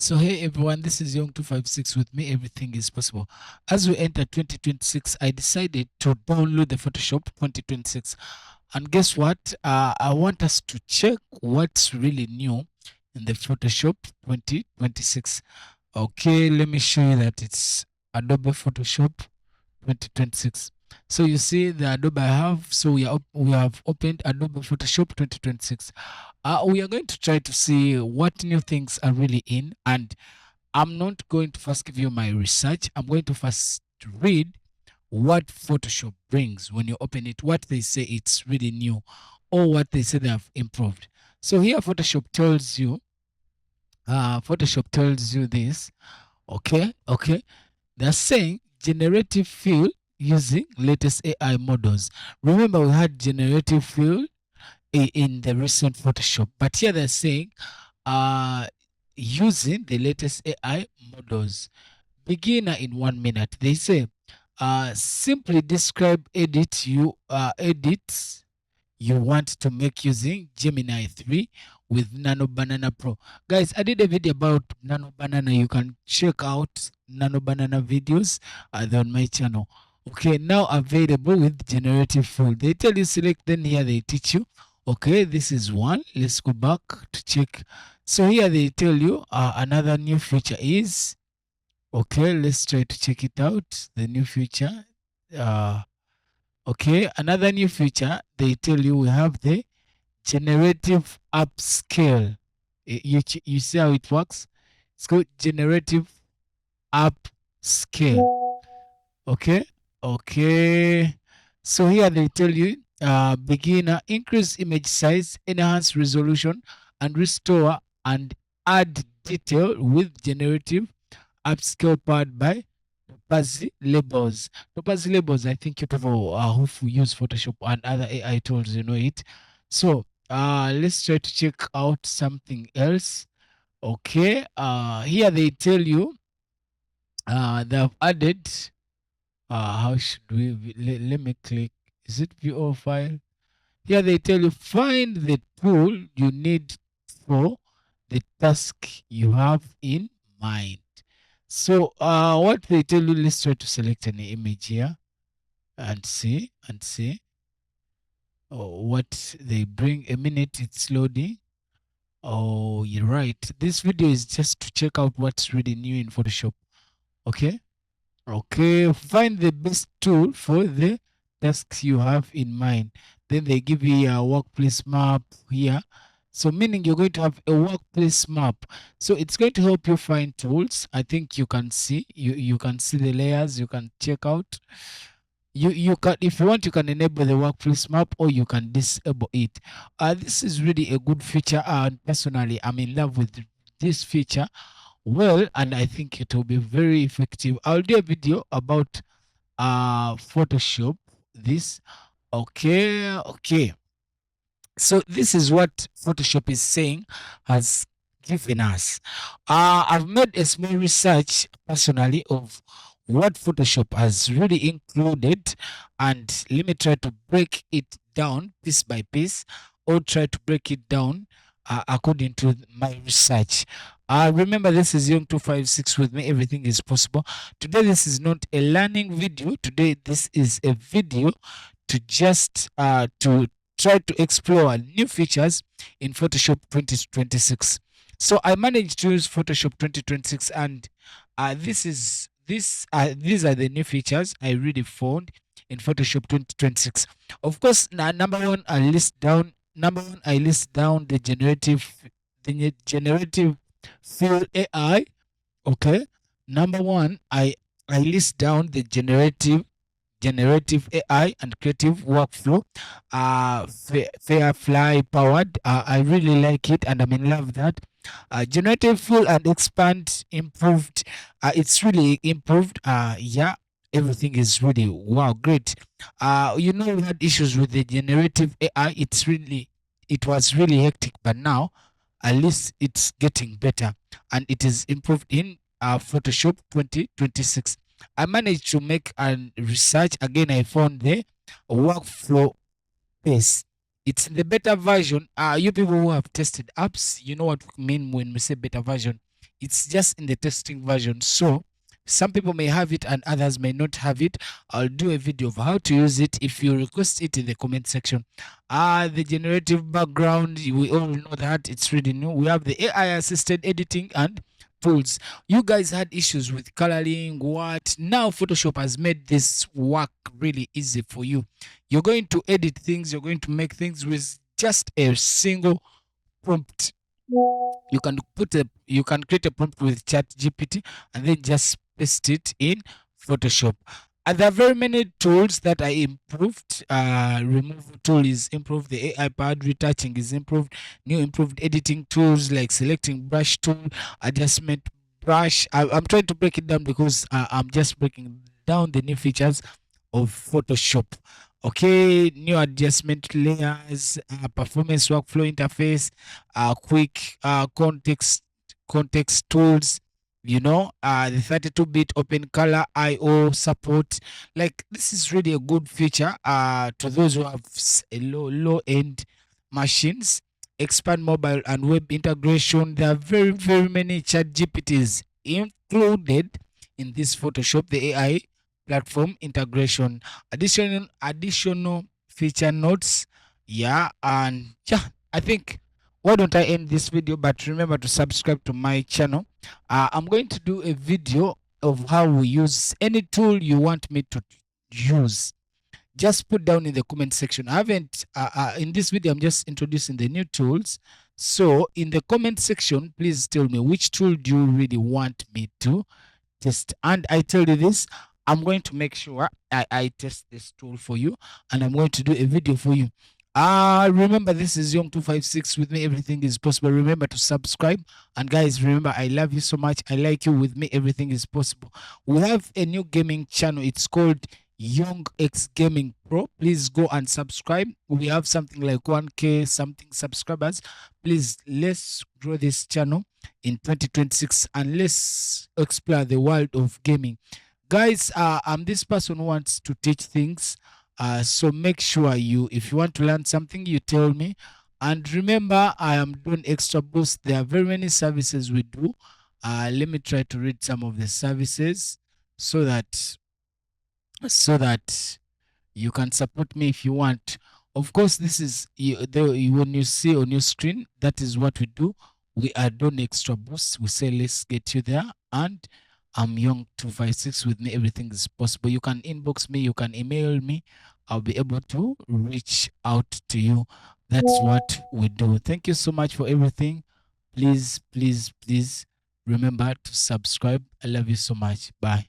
So hey everyone, this is Young256. With me, everything is possible. As we enter 2026, I decided to download the Photoshop 2026. And guess what? I want us to check what's really new in the Photoshop 2026. Okay, let me show you that it's Adobe Photoshop 2026. So you see the Adobe I have. So we have opened Adobe Photoshop 2026. We are going to try to see what new things are really in, and I'm not going to first give you my research. I'm going to first read what Photoshop brings when you open it, what they say it's really new, or what they say they have improved. So here Photoshop tells you this. Okay. They're saying generative fill using latest AI models. Remember, we had generative fill in the recent Photoshop, but here they're saying using the latest AI models. Beginner in 1 minute. They say simply describe edits you want to make using Gemini 3 with Nano Banana Pro. Guys, I did a video about Nano Banana. You can check out Nano Banana videos on my channel. Okay, now available with generative fill. They tell you select, then here they teach you. Okay, this is one. Let's go back to check. So here they tell you another new feature is, okay, let's try to check it out. The new feature. Okay, another new feature, they tell you we have the generative upscale. You see how it works? It's called generative upscale. Okay. So here they tell you beginner, increase image size, enhance resolution, and restore and add detail with generative upscale powered by Topaz labels. Topaz labels, I think you people who use Photoshop and other AI tools, you know it. So let's try to check out something else. Okay. Here they tell you they've added how should we let me click. Is it view all file? Here they tell you find the tool you need for the task you have in mind. So what they tell you, let's try to select an image here and see what they bring. A minute, it's loading. Oh, you're right. This video is just to check out what's really new in Photoshop. Okay. Find the best tool for the tasks you have in mind. Then they give you a workplace map here. So meaning you're going to have a workplace map. So it's going to help you find tools. I think you can see you can see the layers. You can check out. You can, if you want, you can enable the workplace map or you can disable it. This is really a good feature, and personally I'm in love with this feature. Well, and I think it will be very effective. I'll do a video about Photoshop this. Okay. So this is what Photoshop is saying has given us. I've made a small research personally of what Photoshop has really included, and let me try to break it down piece by piece, or try to break it down according to my research. Remember, this is Young256. With me, everything is possible. Today, this is not a learning video. Today, this is a video to just to try to explore new features in Photoshop 2026. So I managed to use Photoshop 2026, and these are the new features I really found in Photoshop 2026. Of course, number one, I list down the generative fill AI. Okay, number one, I list down the generative AI and creative workflow. Firefly powered. I really like it, and I'm in love with that. Generative fill and expand improved. It's really improved. Yeah, everything is really wow, great. We had issues with the generative AI. It was really hectic, but now at least it's getting better, and it is improved in Photoshop 2026. I managed to make a research. Again, I found the workflow pace. It's in the beta version. You people who have tested apps, you know what we mean when we say beta version. It's just in the testing version. So some people may have it and others may not have it. I'll do a video of how to use it if you request it in the comment section. The generative background, we all know that it's really new. We have the AI assisted editing and tools. You guys had issues with coloring, what? Now Photoshop has made this work really easy for you. You're going to edit things, you're going to make things with just a single prompt. You can create a prompt with ChatGPT and then just paste it in Photoshop. And there are very many tools that I improved. Removal tool is improved. The AI powered retouching is improved. New improved editing tools like selecting brush tool, adjustment brush. I'm trying to break it down because I'm just breaking down the new features of Photoshop. Okay, new adjustment layers, performance workflow interface, quick context tools, the 32-bit open color IO support. Like, this is really a good feature to those who have low end machines. Expand mobile and web integration. There are very, very many chat GPTs included in this Photoshop, the AI platform integration. Additional feature notes. Yeah, and yeah, I think, why don't I end this video? But remember to subscribe to my channel. I'm going to do a video of how we use any tool you want me to use. Just put down in the comment section. I haven't in this video, I'm just introducing the new tools. So in the comment section, please tell me which tool do you really want me to test. And I tell you this, I'm going to make sure I test this tool for you, and I'm going to do a video for you. Remember, this is Young256. With me everything is possible. Remember to subscribe, and guys, remember, I love you so much. I like you. With me everything is possible. We have a new gaming channel. It's called Young X Gaming Pro. Please go and subscribe. We have something like 1K something subscribers. Please, let's grow this channel in 2026 and let's explore the world of gaming. Guys, I'm this person who wants to teach things. So make sure if you want to learn something, you tell me. And remember, I am doing DonXtraboost. There are very many services we do. Let me try to read some of the services so that you can support me if you want. Of course, this is when you see on your screen, that is what we do. We are DonXtraboost. We say, let's get you there. And I'm Young256. With me everything is possible. You can inbox me, you can email me. I'll be able to reach out to you. That's what we do. Thank you so much for everything. Please, please, please remember to subscribe. I love you so much. Bye.